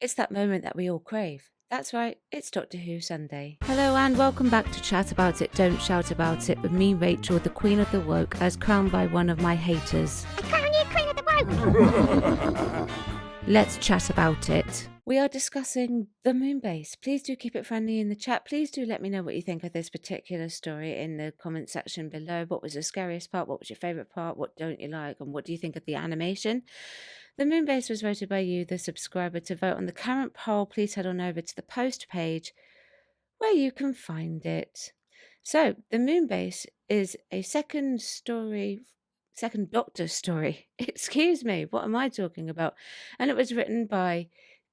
It's that moment that we all crave. That's right, it's Doctor Who Sunday. Hello and welcome back to Chat About It, Don't Shout About It with me, Rachel, the Queen of the Woke, as crowned by one of my haters. Crown you Queen of the Woke! Let's chat about it. We are discussing the Moonbase. Please do keep it friendly in the chat. Please do let me know what you think of this particular story in the comment section below. What was the scariest part? What was your favourite part? What don't you like? And what do you think of the animation? The Moonbase was voted by you, the subscriber. To vote on the current poll, please head on over to the post page where you can find it. So, the Moonbase is a second Doctor story. Excuse me, what am I talking about? And it was written by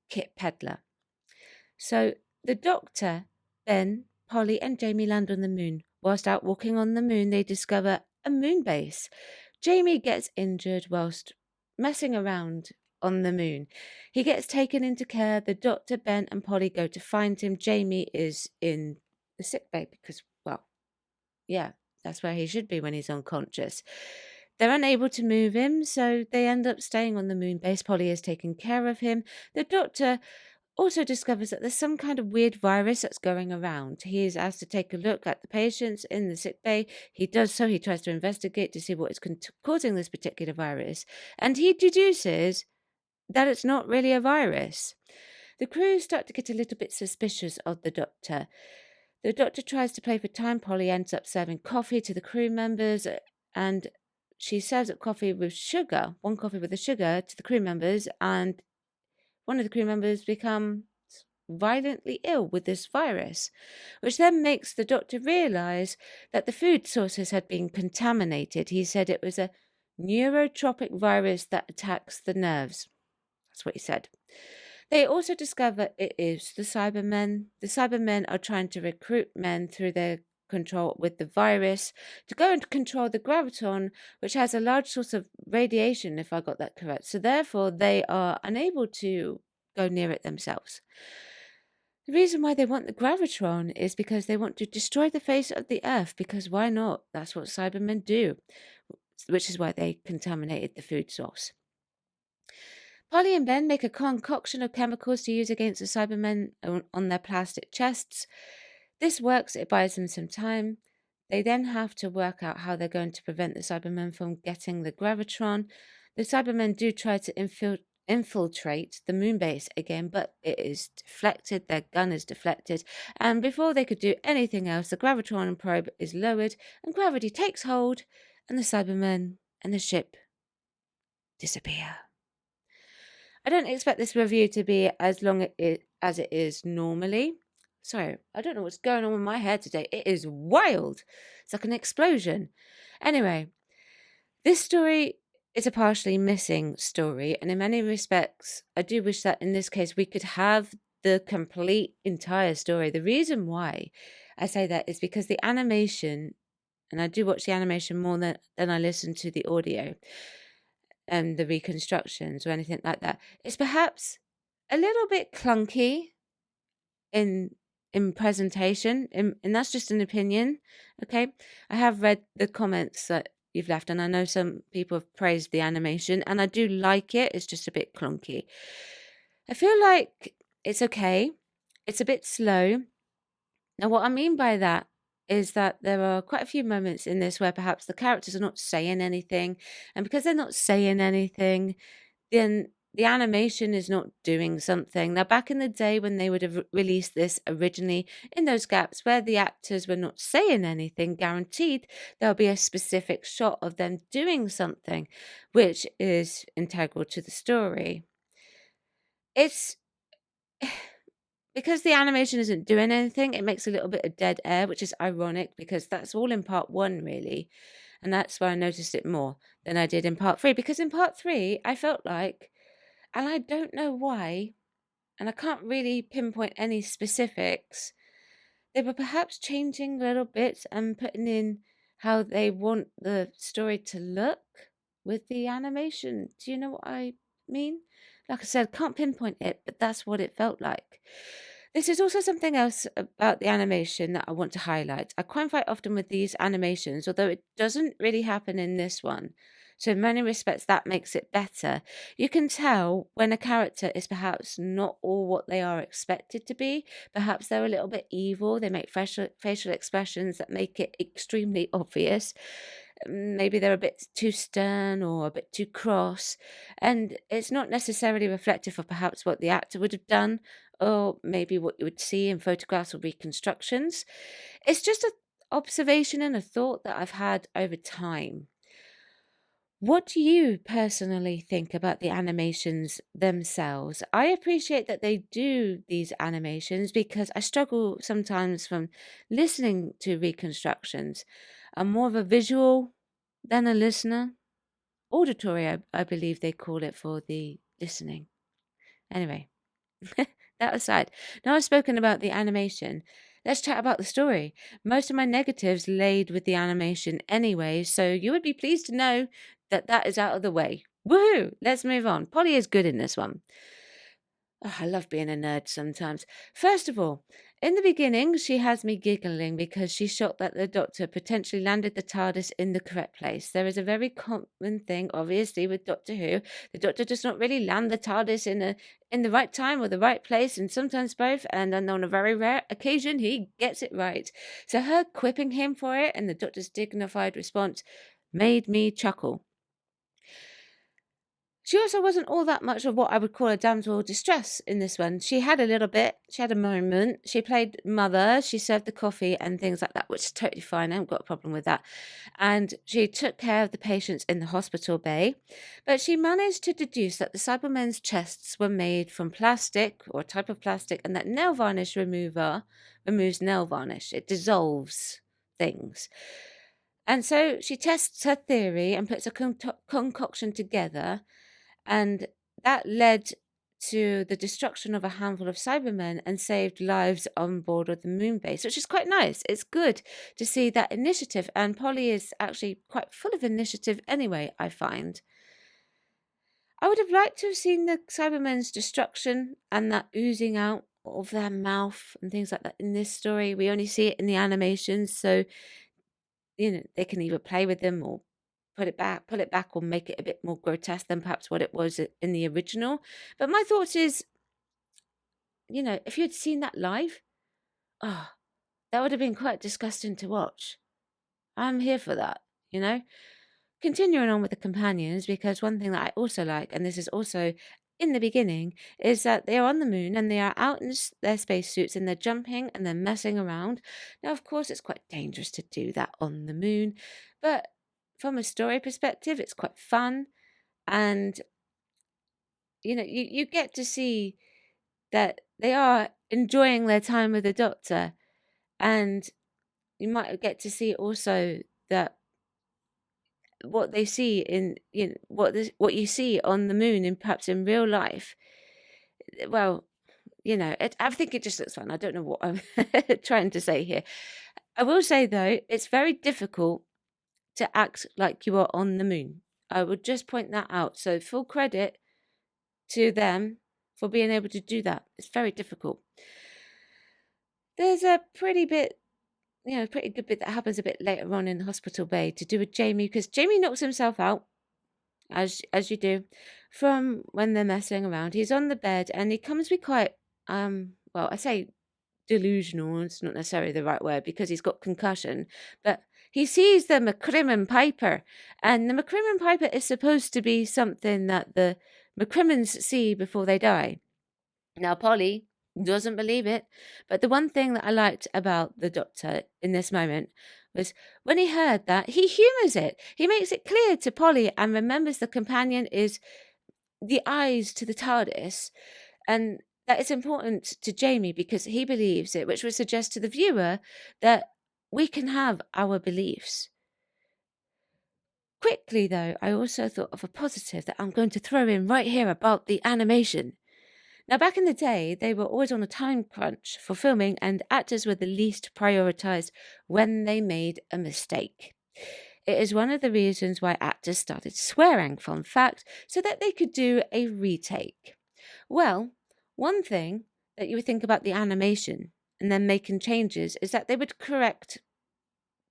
Kit Pedler. So, the Doctor, Ben, Polly, and Jamie land on the moon. Whilst out walking on the moon, they discover a moon base. Jamie gets injured whilst messing around on the moon. He gets taken into care. The Doctor, Ben, and Polly go to find him. Jamie is in the sick bay because, well, yeah, that's where he should be when he's unconscious. They're unable to move him, so they end up staying on the moon base. Polly is taking care of him. The Doctor also discovers that there's some kind of weird virus that's going around. He is asked to take a look at the patients in the sick bay. He does so. He tries to investigate to see what is causing this particular virus, and he deduces that it's not really a virus. The crew start to get a little bit suspicious of the Doctor. The Doctor tries to play for time. Polly ends up serving coffee to the crew members, and she serves up coffee with sugar, one coffee with the sugar to the crew members, and one of the crew members becomes violently ill with this virus, which then makes the Doctor realise that the food sources had been contaminated. He said it was a neurotropic virus that attacks the nerves. That's what he said. They also discover it is the Cybermen. The Cybermen are trying to recruit men through their control with the virus to go and control the graviton, which has a large source of radiation, if I got that correct. So therefore, they are unable to go near it themselves. The reason why they want the gravitron is because they want to destroy the face of the Earth, because why not? That's what Cybermen do, which is why they contaminated the food source. Polly and Ben make a concoction of chemicals to use against the Cybermen on their plastic chests. This works, it buys them some time. They then have to work out how they're going to prevent the Cybermen from getting the gravitron. The Cybermen do try to infiltrate the moonbase again, but it is deflected, their gun is deflected, and before they could do anything else, the gravitron probe is lowered, and gravity takes hold, and the Cybermen and the ship disappear. I don't expect this review to be as long as it is normally. Sorry, I don't know what's going on with my hair today. It is wild. It's like an explosion. Anyway, this story is a partially missing story, and in many respects, I do wish that in this case we could have the complete entire story. The reason why I say that is because the animation, and I do watch the animation more than I listen to the audio and the reconstructions or anything like that, it's perhaps a little bit clunky in presentation, and that's just an opinion. Okay, I have read the comments that you've left, and I know some people have praised the animation, and I do like it. It's just a bit clunky. I feel like it's okay. It's a bit slow. Now, what I mean by that is that there are quite a few moments in this where perhaps the characters are not saying anything, and because they're not saying anything, then the animation is not doing something. Now, back in the day when they would have released this originally, in those gaps where the actors were not saying anything, guaranteed there'll be a specific shot of them doing something, which is integral to the story. It's because the animation isn't doing anything, it makes a little bit of dead air, which is ironic because that's all in part 1, really. And that's why I noticed it more than I did in part 3. Because in part 3, I felt like, and I don't know why, and I can't really pinpoint any specifics, they were perhaps changing little bits and putting in how they want the story to look with the animation. Do you know what I mean? Like I said, can't pinpoint it, but that's what it felt like. This is also something else about the animation that I want to highlight. I quite often with these animations, although it doesn't really happen in this one, So in many respects, that makes it better. You can tell when a character is perhaps not all what they are expected to be. Perhaps they're a little bit evil. They make facial expressions that make it extremely obvious. Maybe they're a bit too stern or a bit too cross. And it's not necessarily reflective of perhaps what the actor would have done, or maybe what you would see in photographs or reconstructions. It's just an observation and a thought that I've had over time. What do you personally think about the animations themselves? I appreciate that they do these animations because I struggle sometimes from listening to reconstructions. I'm more of a visual than a listener. Auditory, I believe they call it for the listening. Anyway, that aside, now I've spoken about the animation, let's chat about the story. Most of my negatives laid with the animation anyway, so you would be pleased to know that that is out of the way. Woohoo! Let's move on. Polly is good in this one. Oh, I love being a nerd sometimes. First of all, in the beginning, she has me giggling because she's shocked that the doctor potentially landed the TARDIS in the correct place. There is a very common thing, obviously, with Doctor Who. The doctor does not really land the TARDIS in the right time or the right place, and sometimes both, and then on a very rare occasion, he gets it right. So her quipping him for it and the doctor's dignified response made me chuckle. She also wasn't all that much of what I would call a damsel of distress in this one. She had a little bit, she had a moment, she played mother, she served the coffee and things like that, which is totally fine. I haven't got a problem with that. And she took care of the patients in the hospital bay. But she managed to deduce that the Cybermen's chests were made from plastic or a type of plastic, and that nail varnish remover removes nail varnish. It dissolves things. And so she tests her theory and puts a concoction together, and that led to the destruction of a handful of Cybermen and saved lives on board of the Moonbase, which is quite nice. It's good to see that initiative, and Polly is actually quite full of initiative anyway, I find. I would have liked to have seen the Cybermen's destruction and that oozing out of their mouth and things like that in this story. We only see it in the animations, so they can either play with them or pull it back, or make it a bit more grotesque than perhaps what it was in the original. But my thoughts is, if you had seen that live, oh, that would have been quite disgusting to watch. I'm here for that, Continuing on with the companions, because one thing that I also like, and this is also in the beginning, is that they are on the moon and they are out in their spacesuits and they're jumping and they're messing around. Now, of course, it's quite dangerous to do that on the moon, but from a story perspective, it's quite fun. And, you get to see that they are enjoying their time with the doctor. And you might get to see also that what they see in what you see on the moon and perhaps in real life, well, I think it just looks fun. I don't know what I'm trying to say here. I will say though, it's very difficult to act like you are on the moon. I would just point that out. So full credit to them for being able to do that. It's very difficult. There's a pretty good bit that happens a bit later on in the hospital bay to do with Jamie, because Jamie knocks himself out, as you do, from when they're messing around. He's on the bed and he comes to be quite, well, I say delusional, it's not necessarily the right word because he's got concussion, but he sees the McCrimmon Piper, and the McCrimmon Piper is supposed to be something that the McCrimmons see before they die. Now, Polly doesn't believe it, but the one thing that I liked about the doctor in this moment was when he heard that, he humours it. He makes it clear to Polly and remembers the companion is the eyes to the TARDIS, and that it's important to Jamie because he believes it, which would suggest to the viewer that we can have our beliefs. Quickly, though, I also thought of a positive that I'm going to throw in right here about the animation. Now, back in the day, they were always on a time crunch for filming, and actors were the least prioritized when they made a mistake. It is one of the reasons why actors started swearing, fun fact, so that they could do a retake. Well, one thing that you would think about the animation and then making changes is that they would correct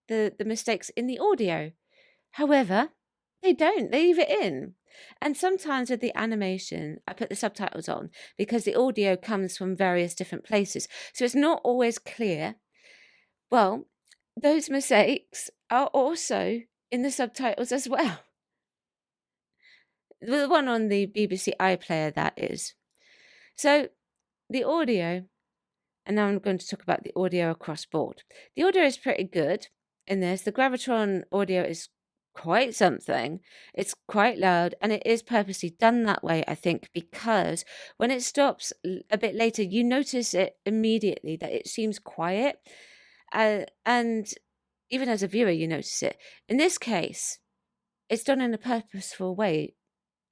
the mistakes in the audio. However, They don't. They leave it in. And sometimes with the animation, I put the subtitles on because the audio comes from various different places. So it's not always clear. Well, those mistakes are also in the subtitles as well. The one on the BBC iPlayer, that is. So the audio, and now I'm going to talk about the audio across board. The audio is pretty good in this. The Gravitron audio is quite something. It's quite loud, and it is purposely done that way, I think, because when it stops a bit later, you notice it immediately that it seems quiet. And even as a viewer, you notice it. In this case, it's done in a purposeful way,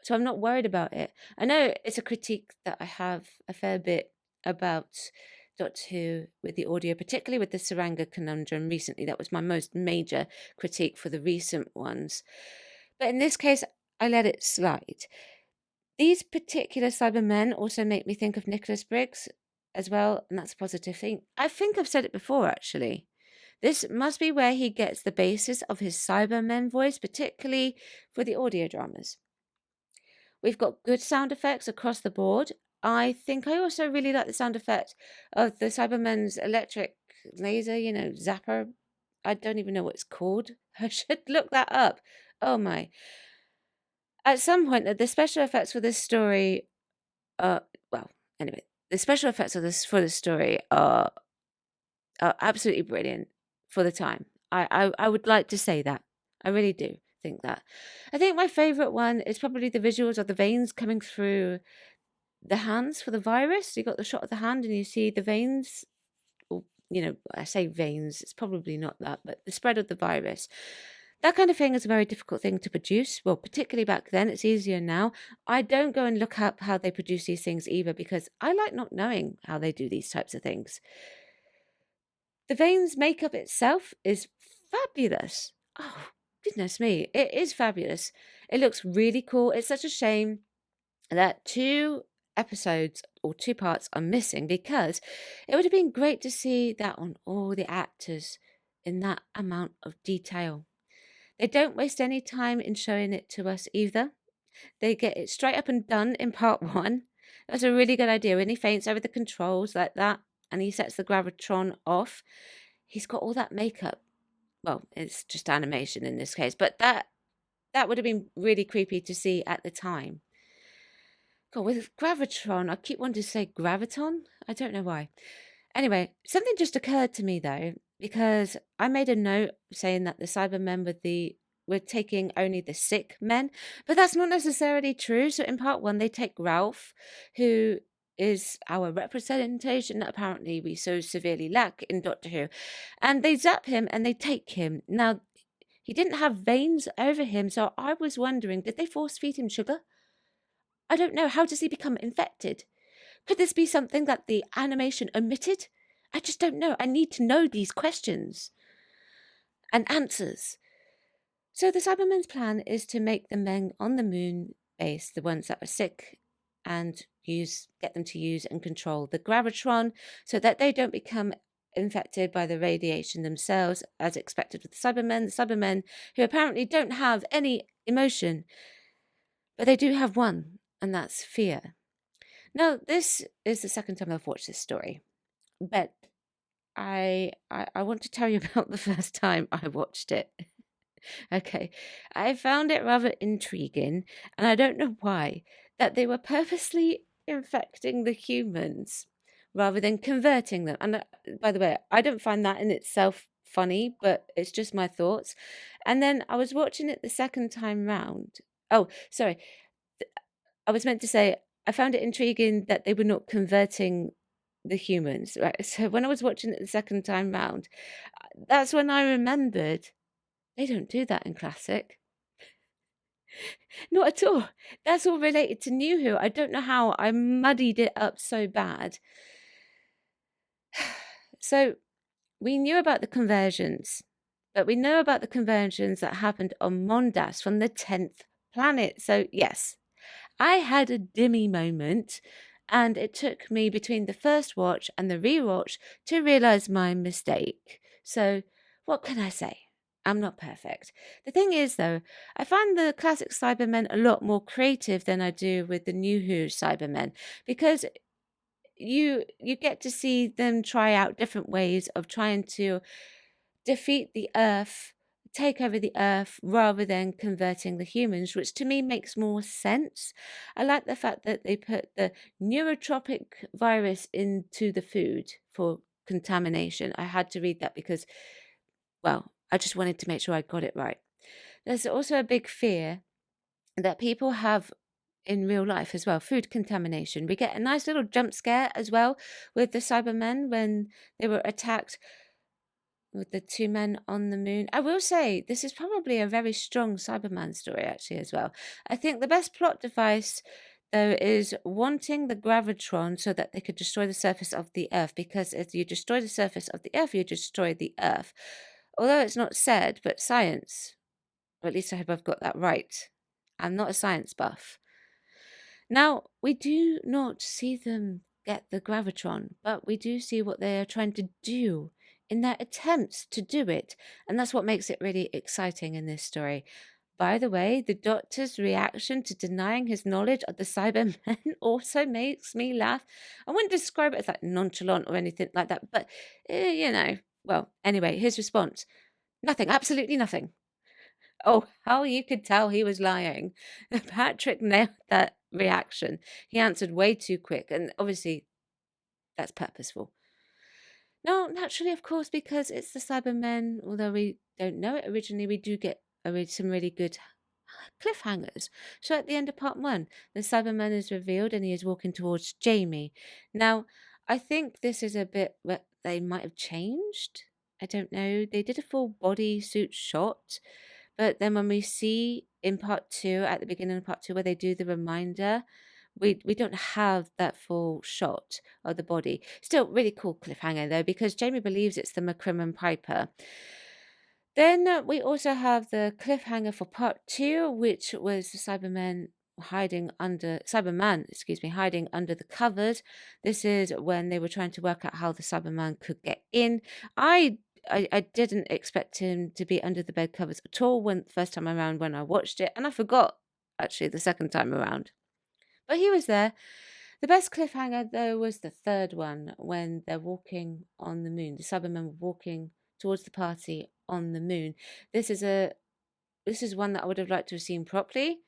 so I'm not worried about it. I know it's a critique that I have a fair bit about Doctor Who with the audio, particularly with the Saranga conundrum recently. That was my most major critique for the recent ones. But in this case, I let it slide. These particular Cybermen also make me think of Nicholas Briggs as well, and that's a positive thing. I think I've said it before, actually. This must be where he gets the basis of his Cybermen voice, particularly for the audio dramas. We've got good sound effects across the board. I think I also really like the sound effect of the Cybermen's electric laser, zapper. I don't even know what it's called. I should look that up. Oh my. At some point, the special effects for this story anyway, the special effects of this for the story are absolutely brilliant for the time. I would like to say that. I really do think that. I think my favorite one is probably the visuals of the veins coming through the hands for the virus. You got the shot of the hand and you see the veins. Or, I say veins, it's probably not that, but the spread of the virus. That kind of thing is a very difficult thing to produce. Well, particularly back then, it's easier now. I don't go and look up how they produce these things either because I like not knowing how they do these types of things. The veins makeup itself is fabulous. Oh, goodness me. It is fabulous. It looks really cool. It's such a shame that 2 episodes or 2 parts are missing because it would have been great to see that on all the actors in that amount of detail. They don't waste any time in showing it to us either. They get it straight up and done in part 1. That's a really good idea. When he faints over the controls like that and he sets the Gravitron off, he's got all that makeup. Well, it's just animation in this case, but that would have been really creepy to see at the time. God, with Gravitron, I keep wanting to say Graviton. I don't know why. Anyway, something just occurred to me though, because I made a note saying that the Cybermen were taking only the sick men, but that's not necessarily true. So in part 1, they take Ralph, who is our representation that apparently we so severely lack in Doctor Who, and they zap him and they take him. Now, he didn't have veins over him, so I was wondering, did they force feed him sugar? I don't know. How does he become infected? Could this be something that the animation omitted? I just don't know. I need to know these questions and answers. So the Cybermen's plan is to make the men on the Moonbase, the ones that are sick, and get them to use and control the Gravitron so that they don't become infected by the radiation themselves, as expected with the Cybermen who apparently don't have any emotion, but they do have one, and that's fear. Now, this is the second time I've watched this story, but I want to tell you about the first time I watched it. Okay, I found it rather intriguing, and I don't know why, that they were purposely infecting the humans rather than converting them. And by the way, I don't find that in itself funny, but it's just my thoughts. And then I was watching it the second time round. Oh, sorry. I was meant to say, I found it intriguing that they were not converting the humans, right? So when I was watching it the second time round, that's when I remembered they don't do that in classic. Not at all. That's all related to New Who. I don't know how I muddied it up so bad. So we knew about the conversions, but we know about the conversions that happened on Mondas from the 10th planet. So yes, I had a dimmy moment, and it took me between the first watch and the rewatch to realise my mistake. So what can I say? I'm not perfect. The thing is, though, I find the classic Cybermen a lot more creative than I do with the new Who Cybermen, because you get to see them try out different ways of trying to defeat the Earth, take over the Earth, rather than converting the humans, which to me makes more sense. I like the fact that they put the neurotropic virus into the food for contamination. I had to read that because, well, I just wanted to make sure I got it right. There's also a big fear that people have in real life as well, food contamination. We get a nice little jump scare as well with the Cybermen when they were attacked with the two men on the moon. I will say this is probably a very strong Cyberman story actually as well. I think the best plot device though is wanting the gravitron so that they could destroy the surface of the Earth, because if you destroy the surface of the Earth, you destroy the Earth. Although it's not said, but science, or at least I hope I've got that right. I'm not a science buff. Now, we do not see them get the gravitron, but we do see what they are trying to do in their attempts to do it. And that's what makes it really exciting in this story. By the way, the Doctor's reaction to denying his knowledge of the Cybermen also makes me laugh. I wouldn't describe it as like nonchalant or anything like that, but well, anyway, his response: nothing, absolutely nothing. Oh, how you could tell he was lying. Patrick nailed that reaction. He answered way too quick, and obviously that's purposeful. No, naturally, of course, because it's the Cybermen, although we don't know it originally, we do get some really good cliffhangers. So at the end of part one, the Cyberman is revealed and he is walking towards Jamie. Now, I think this is a bit what they might have changed. I don't know. They did a full bodysuit shot, but then when we see in part two, at the beginning of part two, where they do the reminder, we don't have that full shot of the body. Still, really cool cliffhanger though, because Jamie believes it's the McCrimmon Piper. Then we also have the cliffhanger for part two, which was the Cyberman, hiding under the covers. This is when they were trying to work out how the Cyberman could get in. I didn't expect him to be under the bed covers at all when first time around when I watched it, and I forgot actually the second time around. But he was there. The best cliffhanger though was the third one when they're walking on the moon. The Cybermen were walking towards the party on the moon. This is one that I would have liked to have seen properly.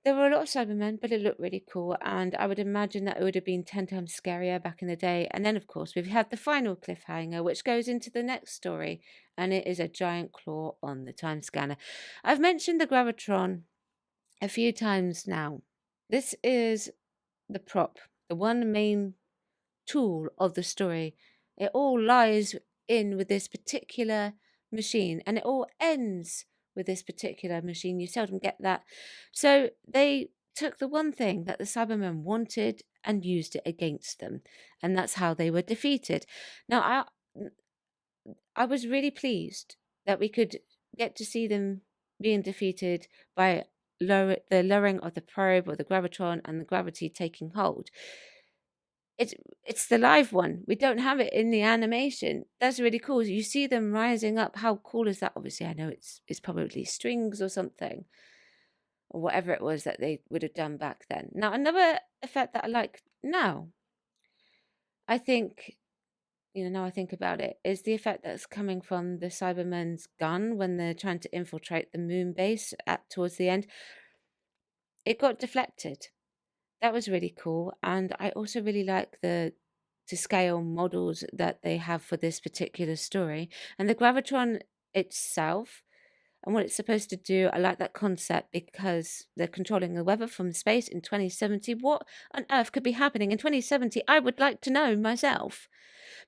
There were a lot of Cybermen, but it looked really cool, and I would imagine that it would have been 10 times scarier back in the day. And then, of course, we've had the final cliffhanger, which goes into the next story, and it is a giant claw on the time scanner. I've mentioned the Gravitron a few times now. This is the prop, the one main tool of the story. It all lies in with this particular machine, and it all ends with this particular machine. You seldom get that. So they took the one thing that the Cybermen wanted and used it against them, and that's how they were defeated. Now, I was really pleased that we could get to see them being defeated by the lowering of the probe or the gravitron and the gravity taking hold. It's the live one. We don't have it in the animation. That's really cool. You see them rising up. How cool is that? Obviously, I know it's probably strings or something, or whatever it was that they would have done back then. Now, another effect that I like now, I think, now I think about it, is the effect that's coming from the Cybermen's gun when they're trying to infiltrate the Moonbase towards the end. It got deflected. That was really cool, and I also really like the to scale models that they have for this particular story. And the gravitron itself and what it's supposed to do, I like that concept because they're controlling the weather from space in 2070. What on earth could be happening in 2070? I would like to know myself.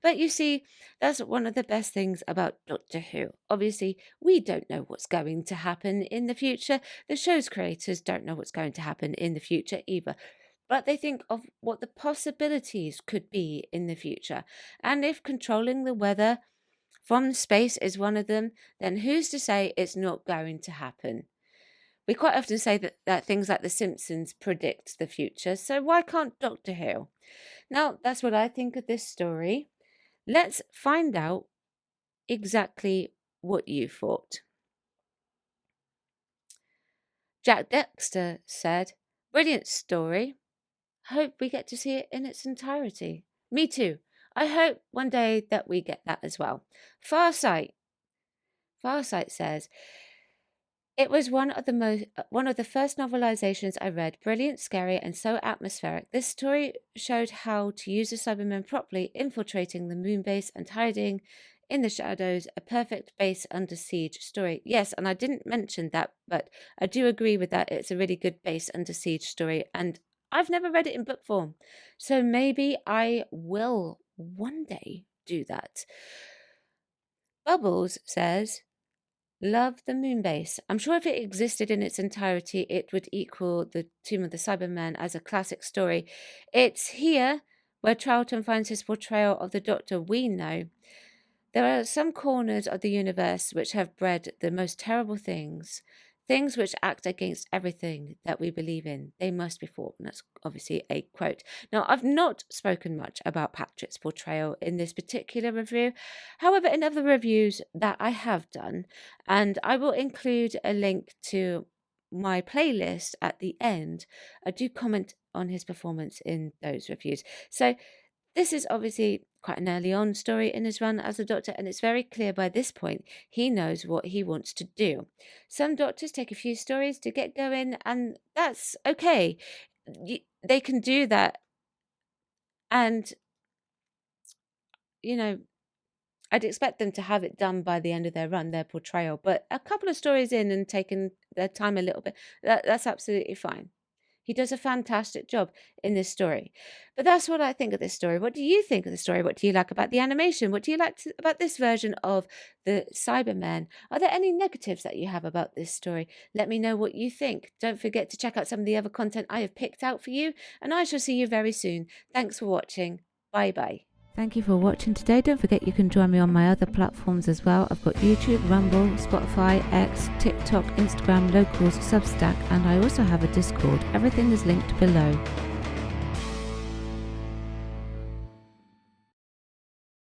But you see, that's one of the best things about Doctor Who. Obviously, we don't know what's going to happen in the future. The show's creators don't know what's going to happen in the future either. But they think of what the possibilities could be in the future. And if controlling the weather from space is one of them, then who's to say it's not going to happen? We quite often say that things like The Simpsons predict the future, so why can't Doctor Who? Now, that's what I think of this story. Let's find out exactly what you thought. Jack Dexter said, brilliant story. Hope we get to see it in its entirety. Me too. I hope one day that we get that as well. Farsight says, it was one of the first novelizations I read. Brilliant, scary, and so atmospheric. This story showed how to use the Cybermen properly, infiltrating the Moonbase and hiding in the shadows. A perfect base under siege story. Yes, and I didn't mention that, but I do agree with that. It's a really good base under siege story, and I've never read it in book form, so maybe I will one day do that. Bubbles says, love the Moonbase. I'm sure if it existed in its entirety, it would equal the Tomb of the Cyberman as a classic story. It's here where Troughton finds his portrayal of the Doctor we know. There are some corners of the universe which have bred the most terrible things which act against everything that we believe in. They must be fought. And that's obviously a quote. Now, I've not spoken much about Patrick's portrayal in this particular review. However, in other reviews that I have done, and I will include a link to my playlist at the end, I do comment on his performance in those reviews. So this is obviously quite an early on story in his run as a Doctor, and it's very clear by this point he knows what he wants to do. Some Doctors take a few stories to get going, and that's okay. They can do that, and, I'd expect them to have it done by the end of their run, their portrayal, but a couple of stories in and taking their time a little bit, that's absolutely fine. He does a fantastic job in this story. But that's what I think of this story. What do you think of the story? What do you like about the animation? What do you like about this version of the Cybermen? Are there any negatives that you have about this story? Let me know what you think. Don't forget to check out some of the other content I have picked out for you, and I shall see you very soon. Thanks for watching. Bye-bye. Thank you for watching today. Don't forget you can join me on my other platforms as well. I've got YouTube, Rumble, Spotify, X, TikTok, Instagram, Locals, Substack, and I also have a Discord. Everything is linked below.